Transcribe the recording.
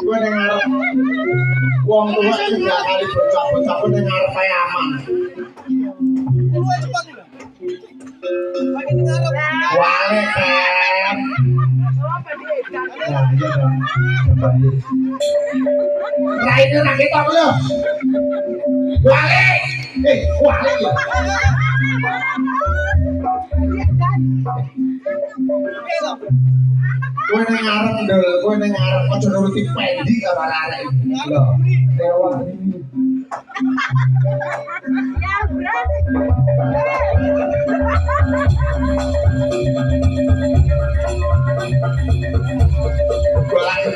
Gue dengar uang tua tiga kali bocah-bocah gue dengar kayak aman. Wale kan. Nah ini lagi tau lo. Wale. Wale. Gue dengar ojo nuruti pendi kalau arek lho dewa ini ya berarti gue lagi